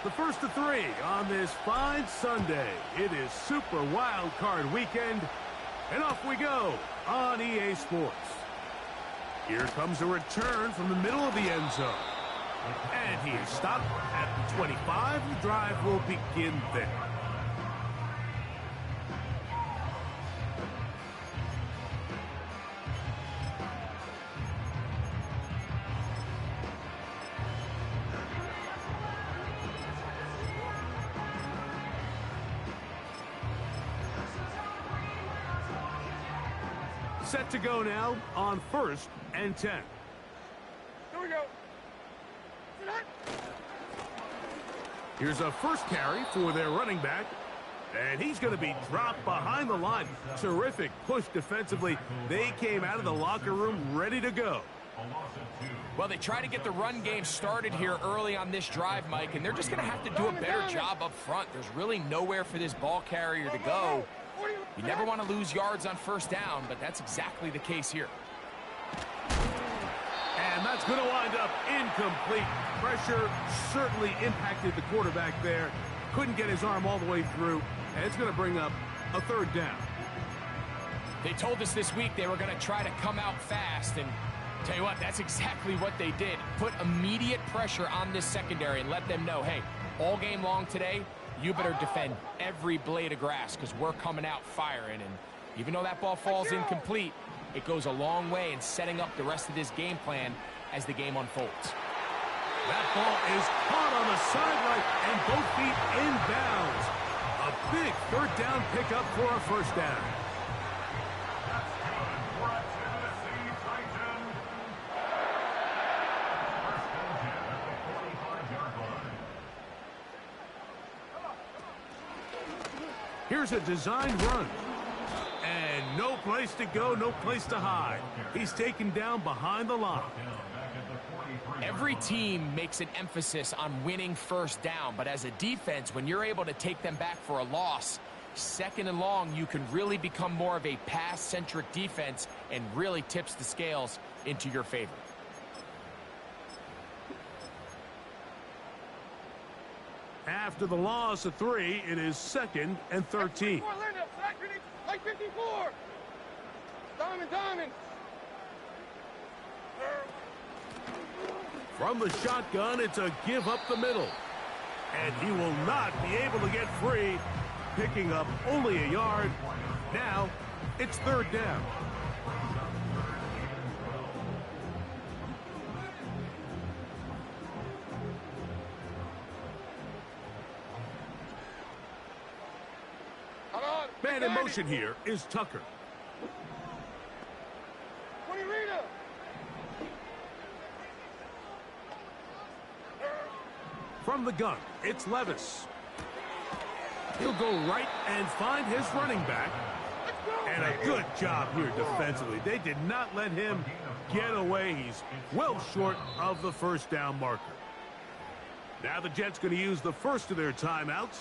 The first of three on this fine Sunday. It is Super Wild Card Weekend, and off we go on EA Sports. Here comes a return from the middle of the end zone. And he is stopped at the 25. The drive will begin there. Set to go now on 1st and 10. Here we go. Here's a first carry for their running back. And he's going to be dropped behind the line. Terrific push defensively. They came out of the locker room ready to go. Well, they try to get the run game started here early on this drive, Mike, and they're just going to have to do a better job up front. There's really nowhere for this ball carrier to go. You never want to lose yards on first down, but that's exactly the case here. And that's going to wind up incomplete. Pressure certainly impacted the quarterback there. Couldn't get his arm all the way through, and it's going to bring up a 3rd down. They told us this week they were going to try to come out fast, and tell you what, that's exactly what they did. Put immediate pressure on this secondary and let them know, hey, all game long today, you better defend every blade of grass because we're coming out firing. And even though that ball falls incomplete, it goes a long way in setting up the rest of this game plan as the game unfolds. That ball is caught on the sideline and both feet inbounds. A big 3rd down pickup for a 1st down. Here's a designed run. And no place to go, no place to hide. He's taken down behind the line. Every team makes an emphasis on winning first down, but as a defense, when you're able to take them back for a loss, 2nd and long, you can really become more of a pass-centric defense and really tips the scales into your favor. After the loss of 3, it is 2nd and 13. Like 54. Diamond. From the shotgun, it's a give up the middle. And he will not be able to get free, picking up only a yard. Now, it's 3rd down. Man in motion here is Tucker. 20 Rita. From the gun, it's Levis. He'll go right and find his running back. And a good job here defensively. They did not let him get away. He's well short of the 1st down marker. Now the Jets going to use the first of their timeouts.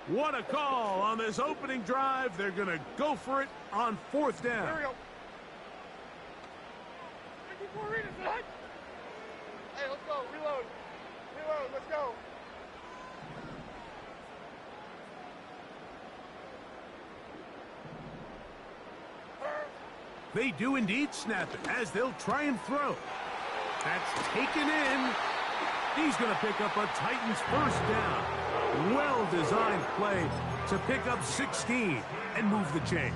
What a call on this opening drive. They're going to go for it on 4th down. There we go. 54 Rita, son. Hey, let's go. Reload. Let's go. They do indeed snap it as they'll try and throw. That's taken in. He's going to pick up a Titans 1st down. Well-designed play to pick up 16 and move the chains.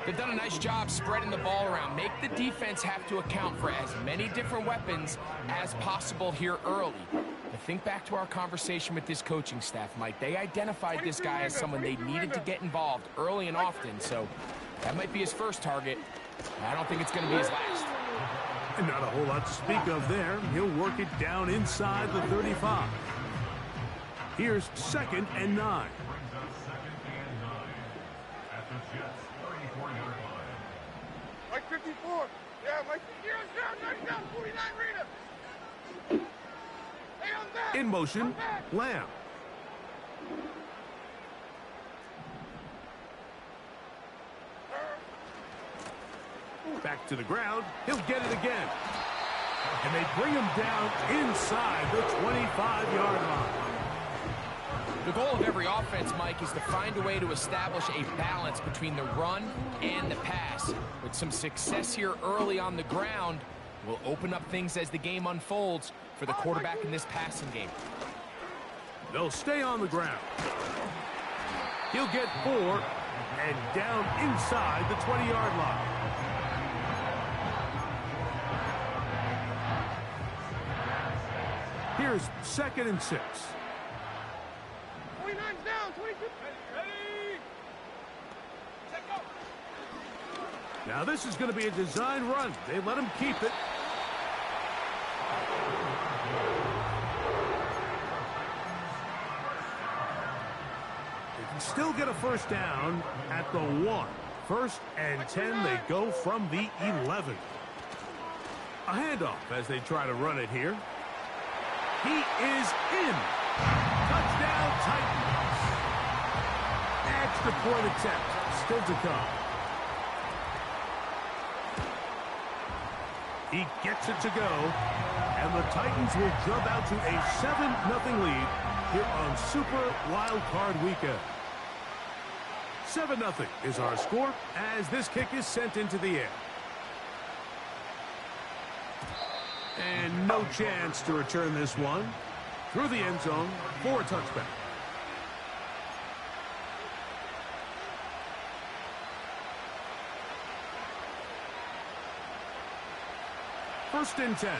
They've done a nice job spreading the ball around. Make the defense have to account for as many different weapons as possible here early. But think back to our conversation with this coaching staff, Mike. They identified this guy as someone they needed to get involved early and often, so that might be his first target. I don't think it's going to be his last. And not a whole lot to speak of there. He'll work it down inside the 35. Here's 2nd and 9. Mike 54. Yeah, Mike 49 Rita. In motion, Lamb. Back to the ground. He'll get it again. And they bring him down inside the 25-yard line. The goal of every offense, Mike, is to find a way to establish a balance between the run and the pass. With some success here early on the ground, will open up things as the game unfolds for the quarterback in this passing game. They'll stay on the ground. He'll get 4 and down inside the 20-yard line. Here's 2nd and 6. 29's down, 22. Ready. Set, go. Now this is going to be a design run. They let him keep it. They can still get a first down at the 1. 1st and 10, they go from the 11. A handoff as they try to run it here. He is in. Touchdown, Titans. Extra point attempt still to come. He gets it to go. And the Titans will jump out to a 7-0 lead here on Super Wild Card Weekend. 7-0 is our score as this kick is sent into the air. And no chance to return this one through the end zone for a touchback. First and 10.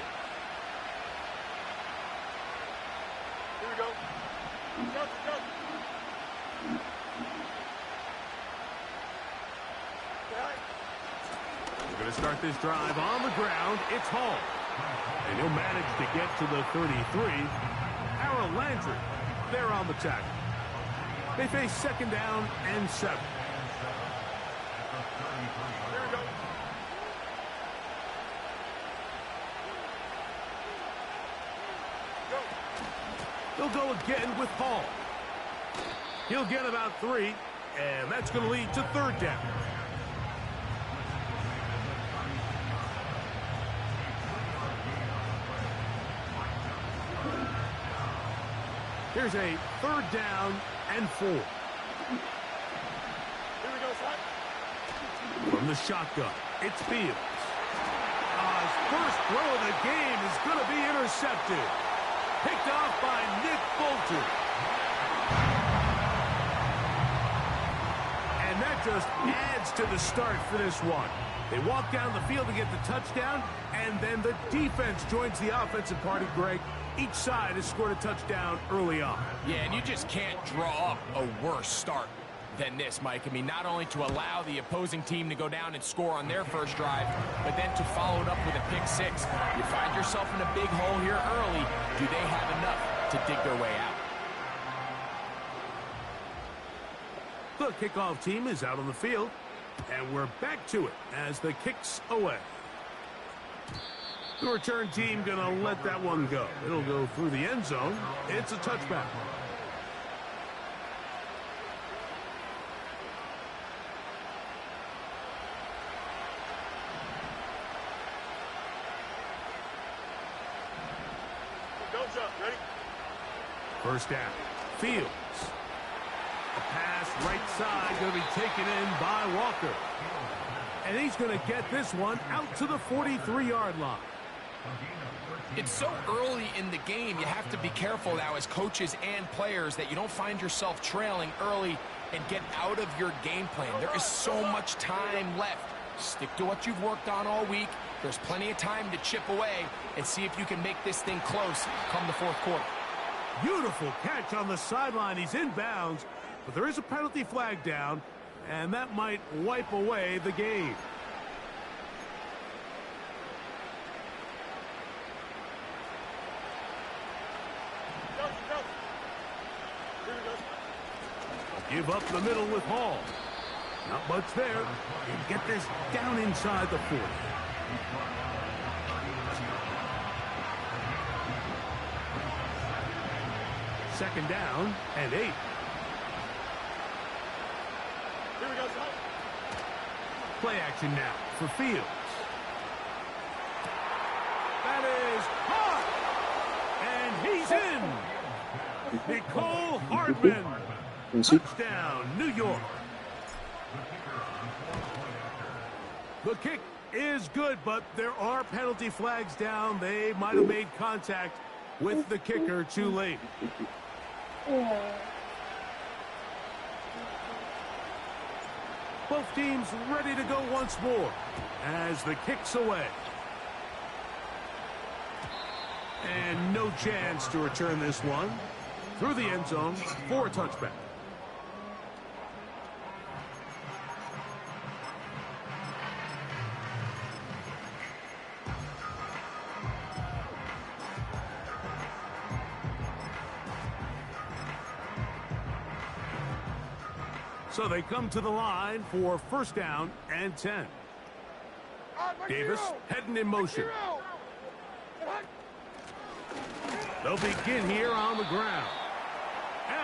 Here we go. Go. We're going to start this drive on the ground. It's Hall. And he'll manage to get to the 33. Harold Landry there on the tackle. They face 2nd down and 7. Here we go. They'll go again with Hall. He'll get about 3, and that's going to lead to 3rd down. Here's a 3rd down and 4. Here we go, son. From the shotgun, it's Fields. His first throw of the game is going to be intercepted. Picked off by Nick Bolton. And that just adds to the start for this one. They walk down the field to get the touchdown, and then the defense joins the offensive party, Greg. Each side has scored a touchdown early on. Yeah, and you just can't draw up a worse start than this, Mike. I mean, not only to allow the opposing team to go down and score on their first drive, but then to follow it up with a pick-6. You find yourself in a big hole here early. Do they have enough to dig their way out? The kickoff team is out on the field, and we're back to it as the kick's away. The return team going to let that one go. It'll go through the end zone. It's a touchback. Don't jump. Ready? First down. Fields. A pass right side going to be taken in by Walker. And he's going to get this one out to the 43-yard line. It's so early in the game, you have to be careful now as coaches and players that you don't find yourself trailing early and get out of your game plan. There is so much time left. Stick to what you've worked on all week. There's plenty of time to chip away and see if you can make this thing close come the 4th quarter. Beautiful catch on the sideline. He's in bounds, but there is a penalty flag down, and that might wipe away the game. Give up the middle with Hall. Not much there. And get this down inside the 40. Second down and 8. Here we go, son. Play action now for Fields. That is hot. And he's in. Nicole Hardman. Touchdown, New York. The kick is good, but there are penalty flags down. They might have made contact with the kicker too late. Both teams ready to go once more as the kick's away. And no chance to return this one through the end zone for a touchback. So they come to the line for first down and 10. Davis heading in motion. They'll begin here on the ground.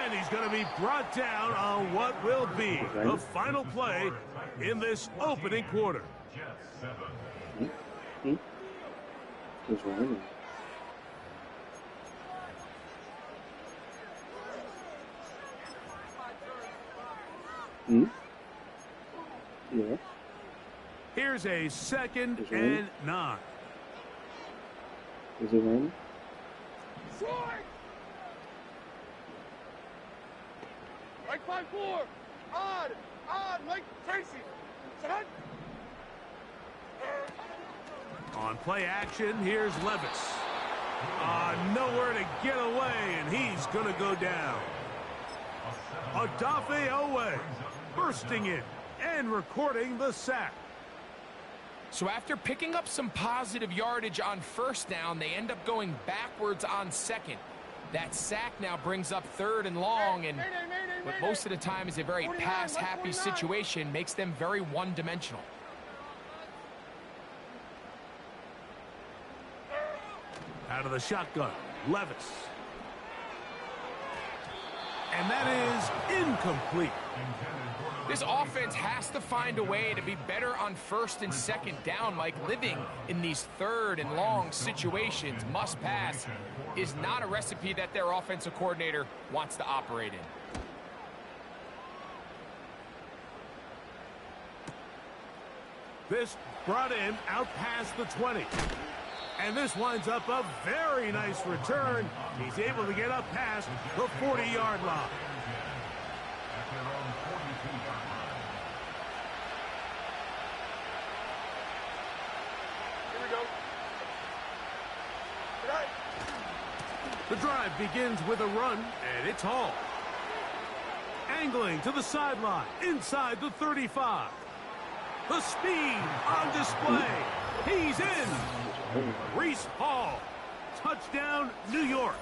And he's going to be brought down on what will be the final play in this opening quarter. Yeah. Here's a second and 9. Is it raining? Mike 5-4. Odd, Mike Tracy. Set. On play action, here's Levis. Nowhere to get away, and he's going to go down. Odafe Oweh bursting in and recording the sack. So after picking up some positive yardage on first down, they end up going backwards on second. That sack now brings up third and long, and what most of the time is a very pass-happy situation, makes them very one-dimensional. Out of the shotgun, Levis. And that is incomplete. This offense has to find a way to be better on first and second down, Mike. Living in these third and long situations, must pass, is not a recipe that their offensive coordinator wants to operate in. This brought him out past the 20. And this winds up a very nice return. He's able to get up past the 40-yard line. Here we go. Tonight. The drive begins with a run, and it's Hall. Angling to the sideline, inside the 35. The speed on display. He's in. Reese Hall. Touchdown, New York.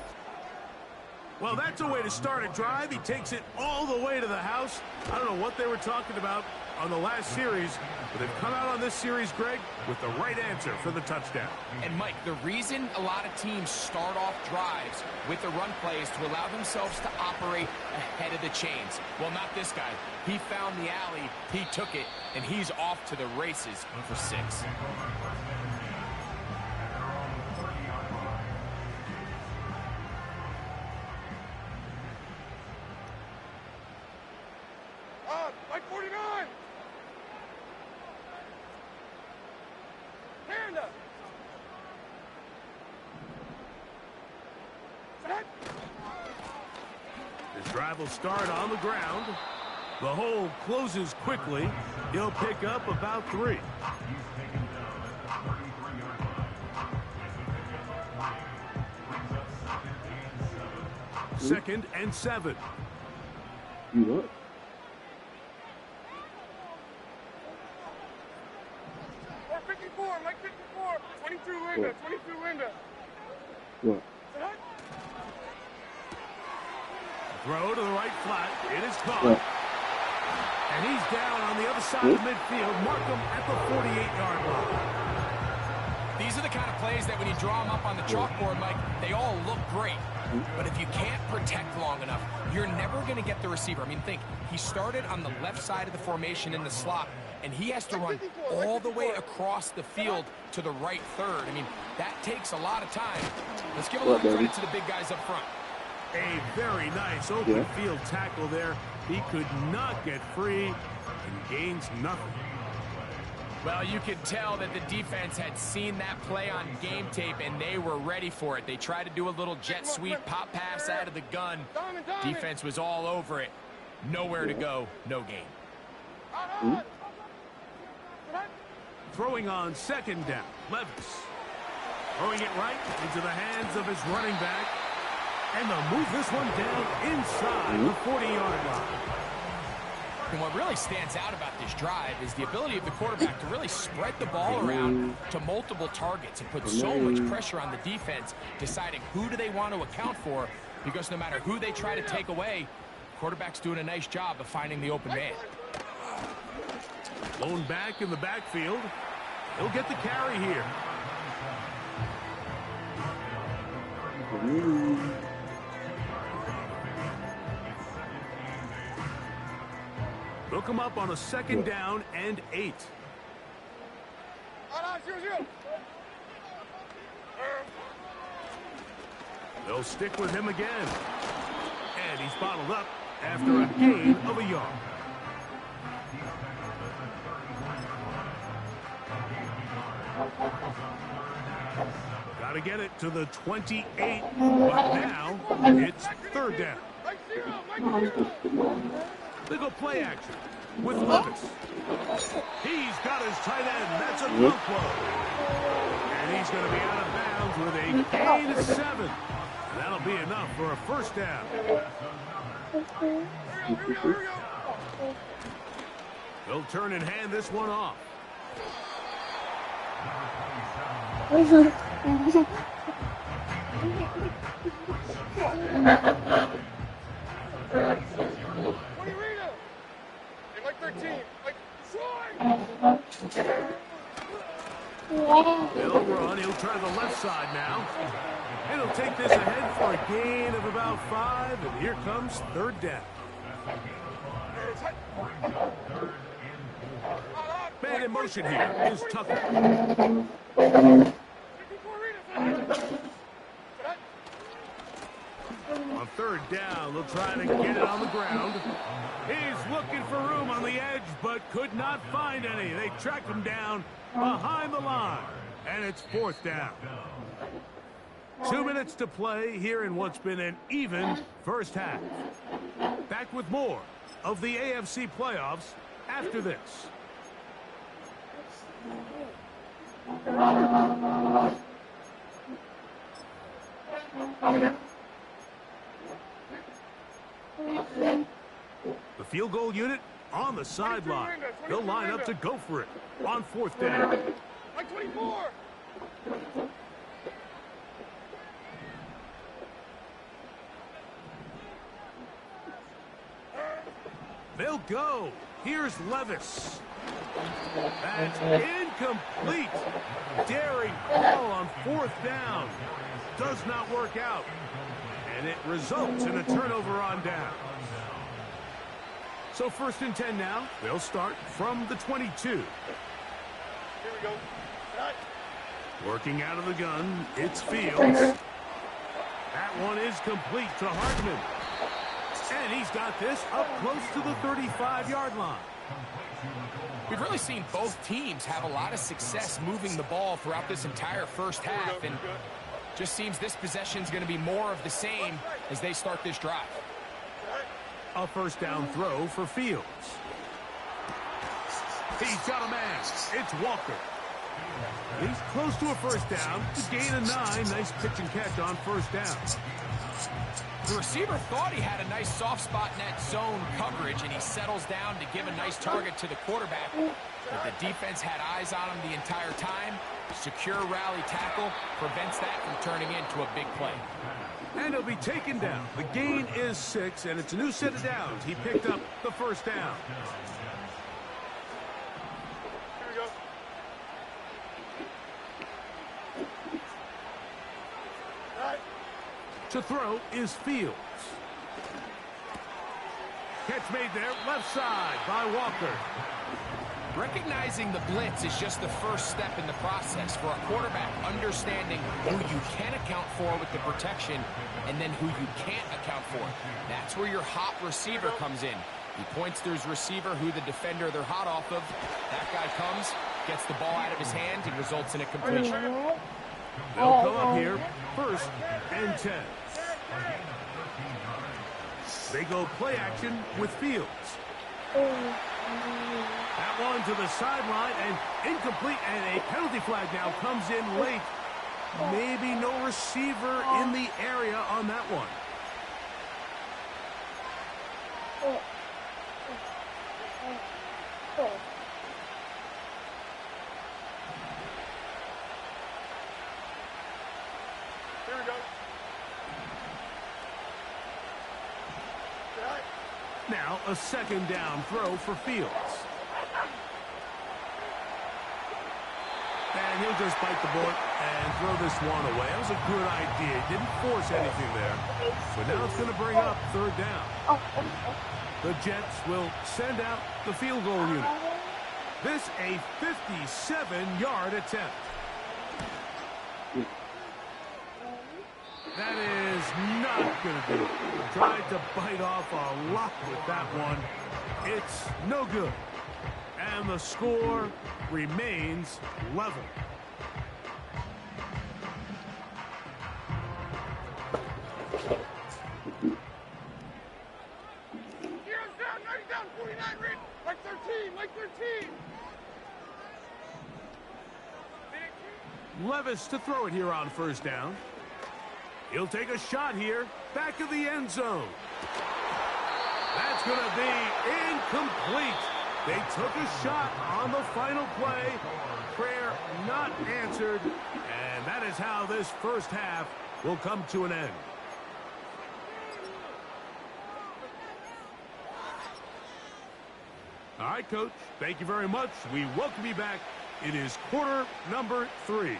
Well, that's a way to start a drive. He takes it all the way to the house. I don't know what they were talking about on the last series, but they've come out on this series, Greg, with the right answer for the touchdown. And, Mike, the reason a lot of teams start off drives with the run play is to allow themselves to operate ahead of the chains. Well, not this guy. He found the alley, he took it, and he's off to the races for 6. Mike 49. Panda. Set. This drive will start on the ground. The hole closes quickly. He'll pick up about 3. Second and 7. You what? Mike 54. 22 Linda. 22 Linda. What? Set. Throw to the right flat. It is caught. What? And he's down on the other side of midfield. Mark him at the 48-yard line. These are the kind of plays that when you draw them up on the chalkboard, Mike, they all look great. But if you can't protect long enough, you're never going to get the receiver. I mean, think, he started on the left side of the formation in the slot, and he has to run all the way across the field to the right third. I mean, that takes a lot of time. Let's give a little credit to the big guys up front. A very nice open field tackle there. He could not get free and gains nothing. Well, you could tell that the defense had seen that play on game tape, and they were ready for it. They tried to do a little jet sweep, pop pass out of the gun. Defense was all over it. Nowhere to go, no gain. Throwing on second down, Levis. Throwing it right into the hands of his running back. And they'll move this one down inside the 40-yard line. And what really stands out about this drive is the ability of the quarterback to really spread the ball around to multiple targets and put so much pressure on the defense, deciding who do they want to account for, because no matter who they try to take away, the quarterback's doing a nice job of finding the open man. Lone back in the backfield. He'll get the carry here. They'll come up on a second down and 8. They'll stick with him again. And he's bottled up after a gain of a yard. Got to get it to the 28, but now it's third down. They go play action with Levis. He's got his tight end. That's a bump blow. And he's going to be out of bounds with a gain of 7. That'll be enough for a first down. They'll turn and hand this one off. He'll run. He'll try the left side now. And he'll take this ahead for a gain of about 5. And here comes third down. Man in motion here is Tucker. On third down, they'll try to get it on the ground. He's looking for room on the edge, but could not find any. They tracked him down behind the line, and it's fourth down. 2 minutes to play here in what's been an even first half. Back with more of the AFC playoffs after this. The field goal unit on the sideline. They'll line up to go for it on fourth down. 24. They'll go. Here's Levis. That's incomplete. Daring ball on fourth down. Does not work out. And it results in a turnover on down. So first and 10 now. They'll start from the 22. Here we go. Working out of the gun, it's Fields. That one is complete to Hardman. And he's got this up close to the 35-yard line. We've really seen both teams have a lot of success moving the ball throughout this entire first half, and just seems this possession is going to be more of the same as they start this drive. A first down throw for Fields. He's got a man. It's Walker. He's close to a first down. A gain of 9. Nice pitch and catch on first down. The receiver thought he had a nice soft spot in that zone coverage, and he settles down to give a nice target to the quarterback. But the defense had eyes on him the entire time. Secure rally tackle prevents that from turning into a big play. And he'll be taken down. The gain is 6, and it's a new set of downs. He picked up the first down. Here we go. To throw is Fields. Catch made there, left side by Walker. Recognizing the blitz is just the first step in the process for a quarterback, understanding who you can account for with the protection and then who you can't account for. That's where your hot receiver comes in. He points to his receiver, who the defender they're hot off of. That guy comes, gets the ball out of his hand, and results in a completion. They'll come up here, 1st and 10. They go play action with Fields. That one to the sideline and incomplete, and a penalty flag now comes in late. Maybe no receiver in the area on that one. Here we go. Now a 2nd down throw for Fields. And he'll just bite the bullet and throw this one away. That was a good idea. Didn't force anything there. But now it's going to bring up 3rd down. The Jets will send out the field goal unit. This a 57-yard attempt. That is not going to do it. Tried to bite off a lot with that one. It's no good. And the score remains level. Heroes down, 90 down, 49 red. Like 13, like 13. Levis to throw it here on 1st down. He'll take a shot here, back of the end zone. That's going to be incomplete. They took a shot on the final play. Prayer not answered, and that is how this 1st half will come to an end. All right, Coach, thank you very much. We welcome you back. It is quarter number 3.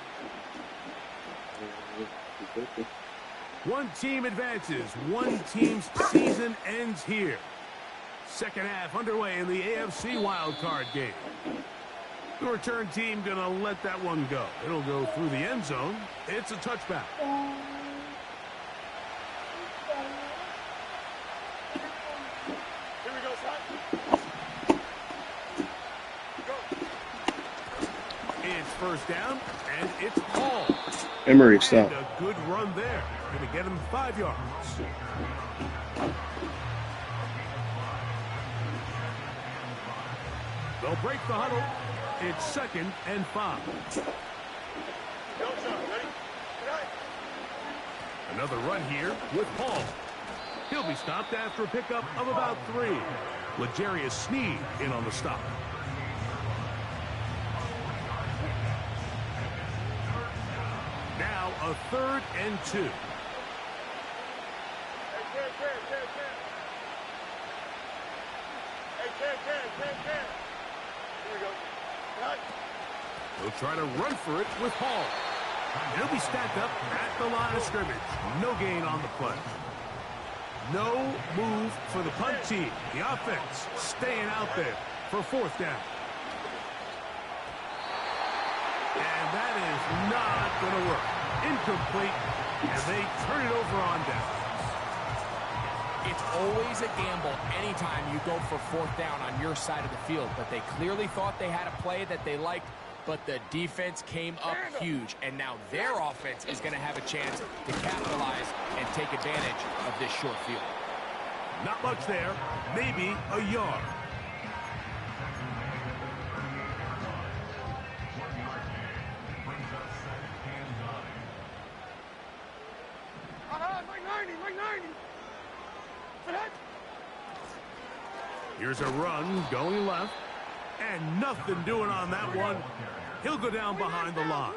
One team advances. One team's season ends here. 2nd half underway in the AFC wildcard game. The return team going to let that one go. It'll go through the end zone. It's a touchback. Here we go, son. Go. It's 1st down, and it's Paul. Emery, stop. And a good run there. Going to get him 5 yards. They'll break the huddle. It's 2nd and 5. Go, son. Ready? Right. Another run here with Paul. He'll be stopped after a pickup of about 3. L'Jarius Sneed in on the stop. Now a 3rd and 2. Hey, Ken. Here we go. Right. He'll try to run for it with Hall. He'll be stacked up at the line of scrimmage. No gain on the play. No move for the punt team. The offense staying out there for 4th down. And that is not going to work. Incomplete, and they turn it over on down. It's always a gamble anytime you go for 4th down on your side of the field, but they clearly thought they had a play that they liked, but the defense came up huge, and now their offense is going to have a chance to capitalize and take advantage of this short field. Not much there, maybe a yard. Like 90. Here's a run going left, and nothing doing on that one. He'll go down behind the line.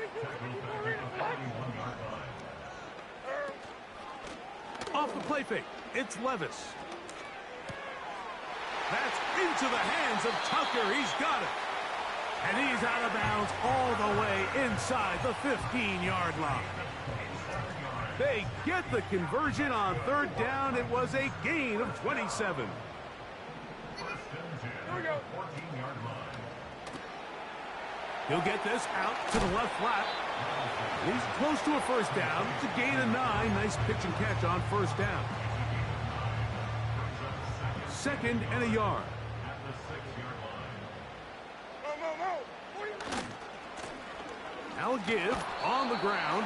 Off the play fake, it's Levis. That's into the hands of Tucker. He's got it. And he's out of bounds all the way inside the 15-yard line. They get the conversion on third down. It was a gain of 27. Here we go. He'll get this out to the left flat. He's close to a first down. It's a gain of 9. Nice pitch and catch on first down. 2nd and a yard. Now give on the ground.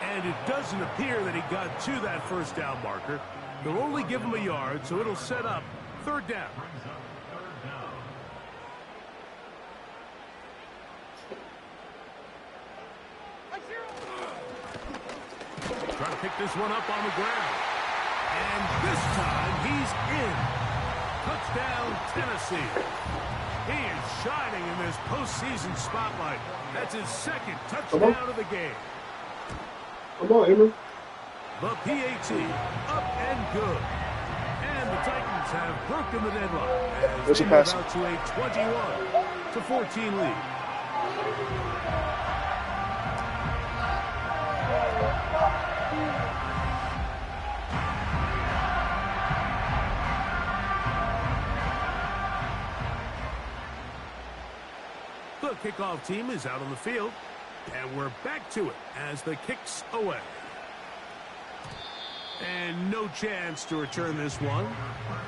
And it doesn't appear that he got to that first down marker. They'll only give him a yard, so it'll set up third down. Trying to pick this one up on the ground. And this time he's in. Touchdown, Tennessee. He is shining in this postseason spotlight. That's his 2nd touchdown of the game. Come on, Emory. The PAT up and good. And the Titans have broken the deadlock as they move out to a 21-14 lead. The kickoff team is out on the field, and we're back to it as the kick's away. And no chance to return this one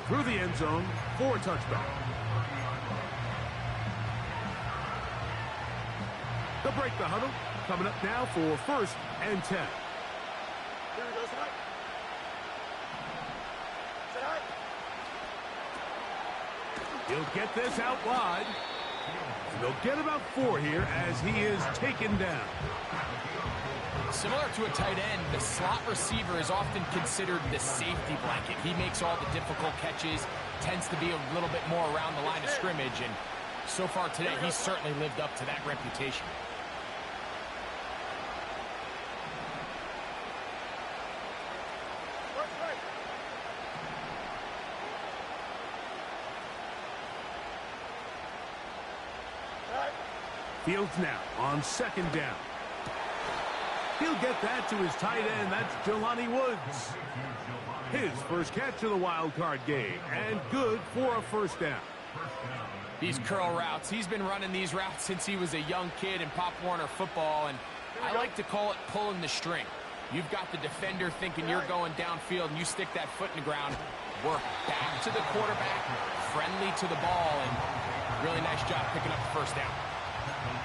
through the end zone for a touchback. They'll break the huddle. Coming up now for 1st and 10. Here we go, Side. He'll get this out wide. And they'll get about 4 here as he is taken down. Similar to a tight end, the slot receiver is often considered the safety blanket. He makes all the difficult catches, tends to be a little bit more around the line of scrimmage, and so far today, he's certainly lived up to that reputation. Fields now on 2nd down. He'll get that to his tight end. That's Jelani Woods. His first catch of the wild card game, and good for a first down. These curl routes, he's been running these routes since he was a young kid in Pop Warner football, and I like to call it pulling the string. You've got the defender thinking you're going downfield, and you stick that foot in the ground, work back to the quarterback, friendly to the ball, and really nice job picking up the first down.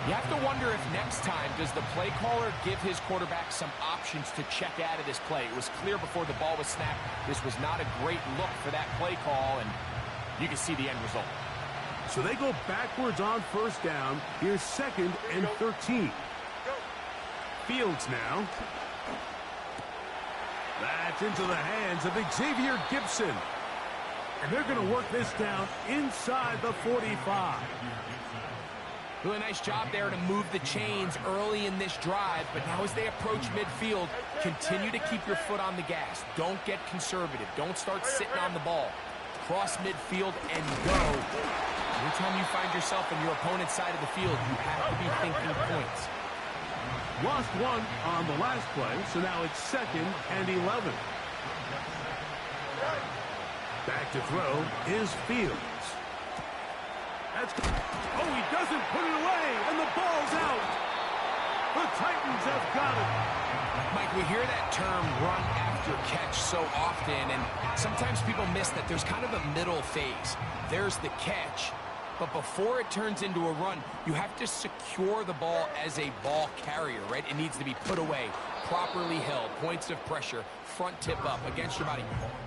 You have to wonder if next time, does the play caller give his quarterback some options to check out of this play? It was clear before the ball was snapped, this was not a great look for that play call, and you can see the end result. So they go backwards on first down. Here's 2nd and 13. Fields now. That's into the hands of Xavier Gibson. And they're going to work this down inside the 45. Really nice job there to move the chains early in this drive, but now as they approach midfield, continue to keep your foot on the gas. Don't get conservative. Don't start sitting on the ball. Cross midfield and go. Anytime you find yourself on your opponent's side of the field, you have to be thinking points. Lost 1 on the last play, so now it's 2nd and 11. Back to throw is Fields. Oh, he doesn't put it away, and the ball's out. The Titans have got it. Mike, we hear that term run after catch so often, and sometimes people miss that there's kind of a middle phase. There's the catch, but before it turns into a run, you have to secure the ball as a ball carrier, right? It needs to be put away, properly held, points of pressure, front tip up against your body.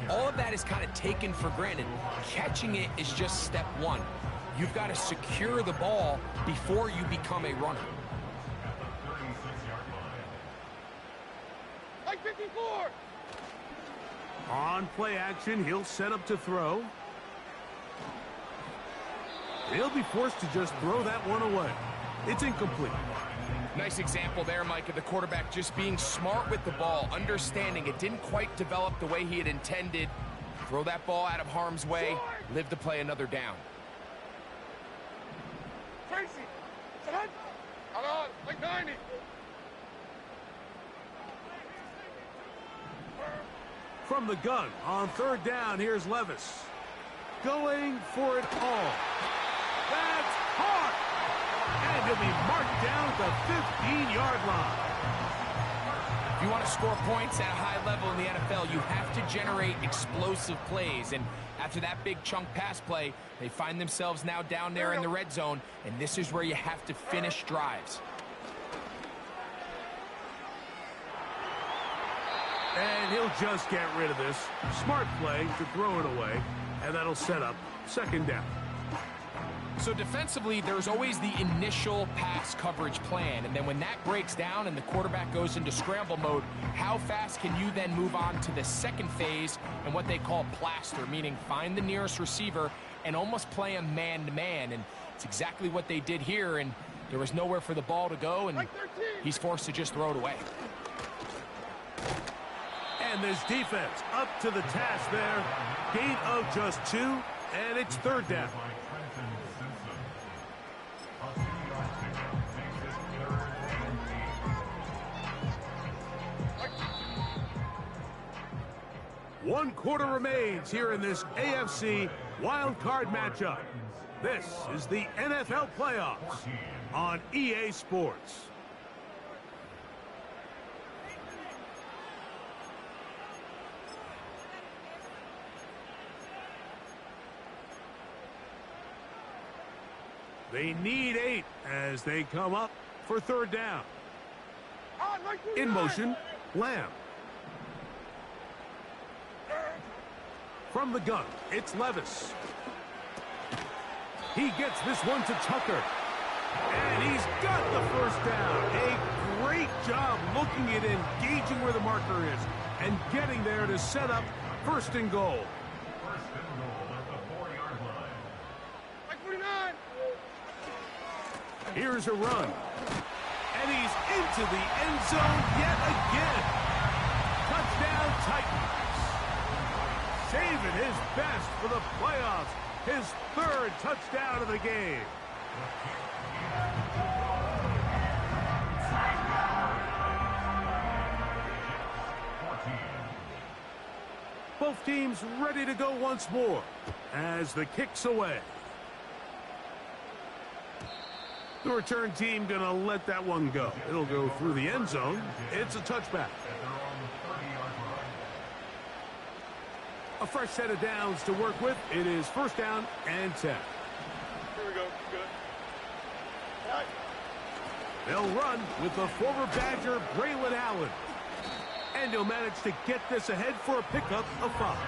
All of that is kind of taken for granted. Catching it is just step 1. You've got to secure the ball before you become a runner. Like 54. On play action, he'll set up to throw. He'll be forced to just throw that one away. It's incomplete. Nice example there, Mike, of the quarterback just being smart with the ball, understanding it didn't quite develop the way he had intended. Throw that ball out of harm's way, live to play another down. Tracy, Side. Hold on, like 90. From the gun on third down, here's Levis. Going for it all. That's hard. And he'll be marked down at the 15-yard line. If you want to score points at a high level in the NFL, you have to generate explosive plays. And after that big chunk pass play, they find themselves now down there in the red zone, and this is where you have to finish drives. And he'll just get rid of this. Smart play to throw it away, and that'll set up second down. So defensively, there's always the initial pass coverage plan, and then when that breaks down and the quarterback goes into scramble mode, how fast can you then move on to the second phase and what they call plaster, meaning find the nearest receiver and almost play him man-to-man, and it's exactly what they did here, and there was nowhere for the ball to go, and he's forced to just throw it away. And this defense up to the task there. Gain of just 2, and it's third down. One quarter remains here in this AFC wild card matchup. This is the NFL playoffs on EA Sports. They need 8 as they come up for third down. In motion, Lamb. From the gun, it's Levis. He gets this one to Tucker. And he's got the first down. A great job looking at engaging where the marker is and getting there to set up first and goal. Here's a run. And he's into the end zone yet again. Touchdown Titans. Saving his best for the playoffs. His third touchdown of the game. Both teams ready to go once more as the kick's away. The return team going to let that one go. It'll go through the end zone. It's a touchback. A fresh set of downs to work with. It is first down and 10. Here we go. Good. Right. They'll run with the former Badger, Braylon Allen. And he'll manage to get this ahead for a pickup of 5.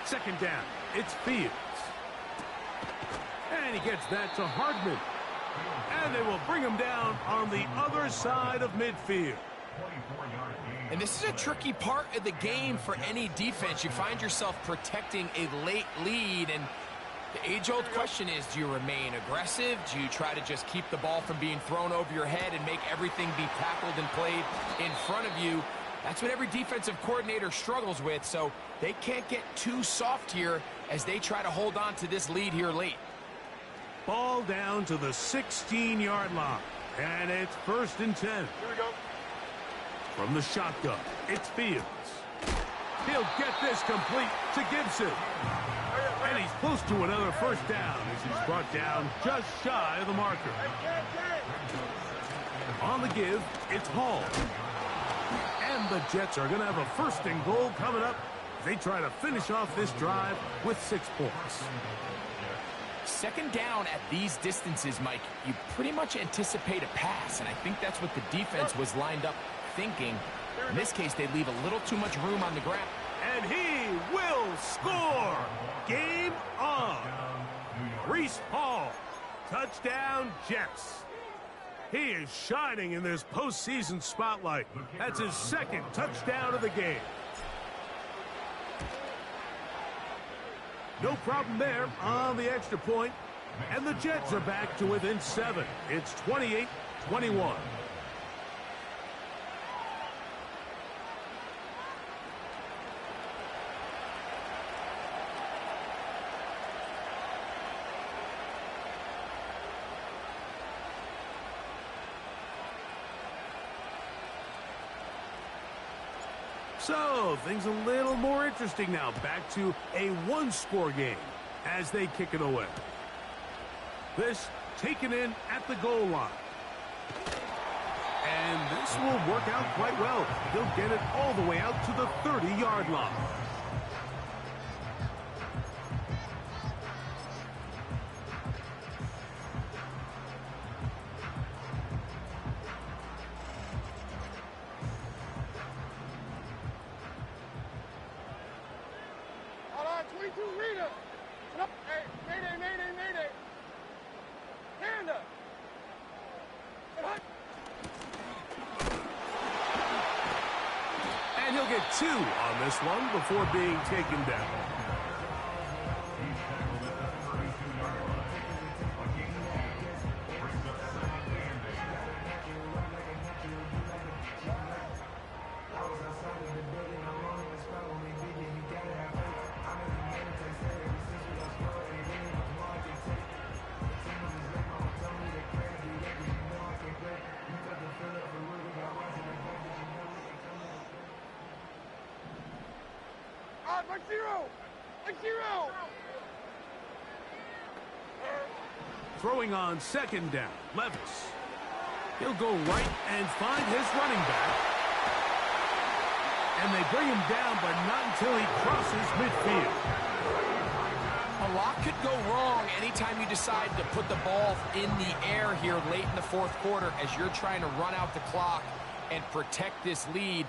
Second down, it's Fields. And he gets that to Hardman. And they will bring him down on the other side of midfield. And this is a tricky part of the game for any defense. You find yourself protecting a late lead, and the age-old question is, do you remain aggressive? Do you try to just keep the ball from being thrown over your head and make everything be tackled and played in front of you? That's what every defensive coordinator struggles with, so they can't get too soft here as they try to hold on to this lead here late. Ball down to the 16-yard line, and it's first and 10. Here we go. From the shotgun, it's Fields. He'll get this complete to Gibson. And he's close to another first down as he's brought down just shy of the marker. On the give, it's Hall. And the Jets are going to have a first and goal coming up. They try to finish off this drive with 6 points. Second down at these distances, Mike, you pretty much anticipate a pass, and I think that's what the defense was lined up thinking. In this case, they leave a little too much room on the ground. And he will score. Game on. Breece Hall. Touchdown, Jets. He is shining in this postseason spotlight. That's his second touchdown of the game. No problem there on the extra point. And the Jets are back to within 7. It's 28-21. So, things a little more interesting now. Back to a one-score game as they kick it away. This taken in at the goal line. And this will work out quite well. He'll get it all the way out to the 30-yard line. Hold on, 22 Rita. Hey, mayday, mayday, mayday. Stand up. And he'll get 2 on this one before being taken down. Like zero. Throwing on second down, Levis. He'll go right and find his running back. And they bring him down, but not until he crosses midfield. A lot could go wrong anytime you decide to put the ball in the air here late in the fourth quarter as you're trying to run out the clock and protect this lead.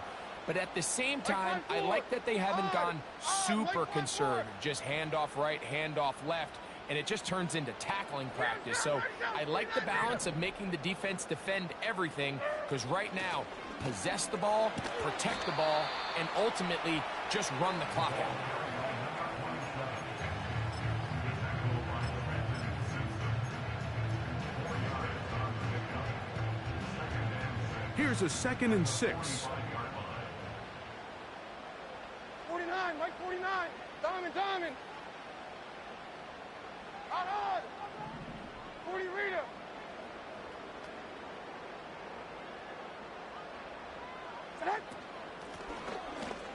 But at the same time, I like that they haven't gone super conservative. Just handoff right, handoff left, and it just turns into tackling practice. So I like the balance of making the defense defend everything, because right now, possess the ball, protect the ball, and ultimately just run the clock out. Here's a 2nd and 6. 49, Mike 49. Diamond. Out. 40 Rita.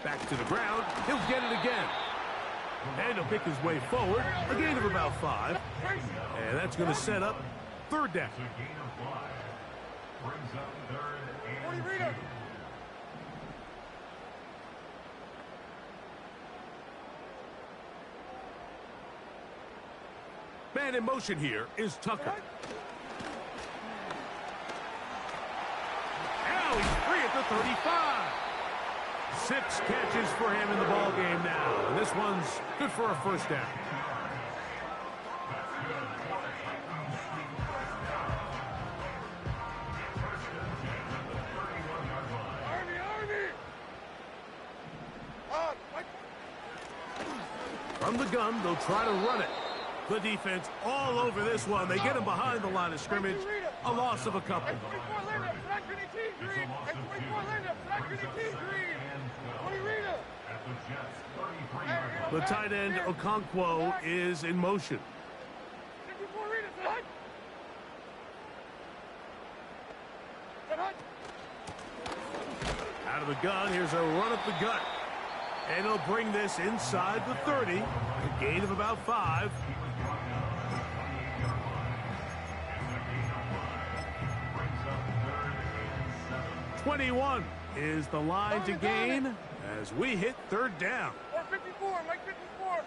Back to the ground. He'll get it again. And he'll pick his way forward. A gain of about 5. And that's going to set up 3rd down. 40 Rita. Man in motion here is Tucker. Now he's free at the 35. 6 catches for him in the ball game now. And this one's good for a 1st down. From the gun, they'll try to run it. The defense all over this one. They get him behind the line of scrimmage. A loss of a couple. The tight end, Okonkwo, is in motion. Out of the gun, here's a run at the gut. And he'll bring this inside the 30. A gain of about 5. $21 is the line to gain as we hit 3rd down. 454, Mike 54.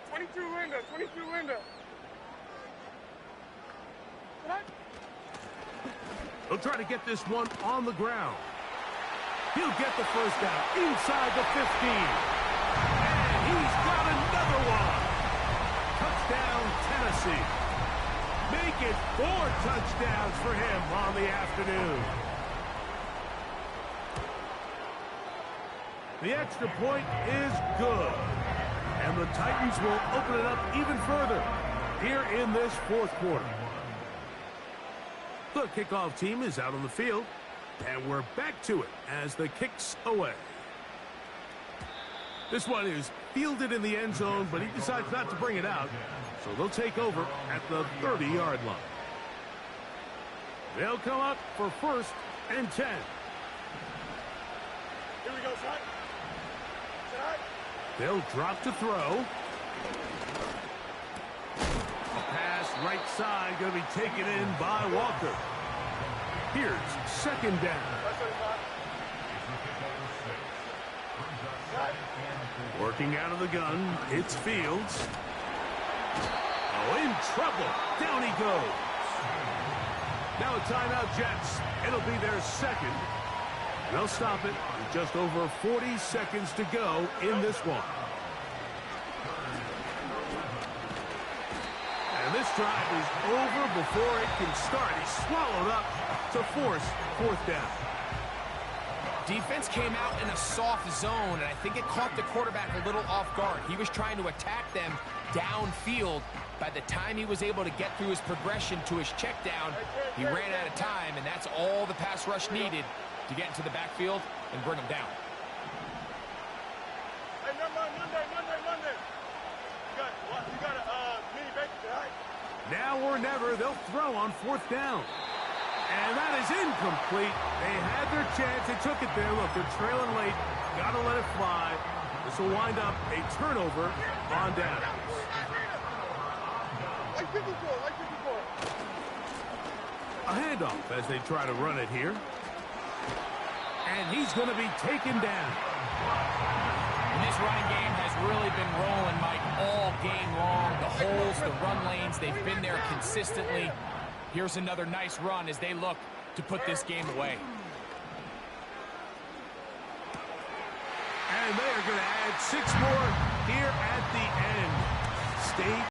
22 Linda. He'll try to get this one on the ground. He'll get the 1st down inside the 15. And he's got another one. Touchdown, Tennessee. Make it 4 touchdowns for him on the afternoon. The extra point is good. And the Titans will open it up even further here in this 4th quarter. The kickoff team is out on the field. And we're back to it as the kick's away. This one is fielded in the end zone, but he decides not to bring it out. So they'll take over at the 30-yard line. They'll come up for 1st and 10. Here we go, son. Son. They'll drop to throw. A pass right side going to be taken in by Walker. Here's second down. Working out of the gun, it's Fields. Oh, in trouble. Down he goes. Now a timeout, Jets. It'll be their second. They'll stop it with just over 40 seconds to go in this one. And this drive is over before it can start. He's swallowed up to force fourth down. Defense came out in a soft zone, and I think it caught the quarterback a little off guard. He was trying to attack them downfield. By the time he was able to get through his progression to his check down, he ran out of time, and that's all the pass rush needed to get into the backfield and bring him down. Hey, Monday. You got a mini bacon tonight? Now or never, they'll throw on fourth down. And that is incomplete. They had their chance. They took it there. Look, they're trailing late. Got to let it fly. This will wind up a turnover on downs. Like 54. A handoff as they try to run it here. And he's going to be taken down. And this running game has really been rolling, Mike, all game long. The holes, the run lanes, they've been there consistently. Here's another nice run as they look to put this game away. And they are going to add 6 more here at the end. Stay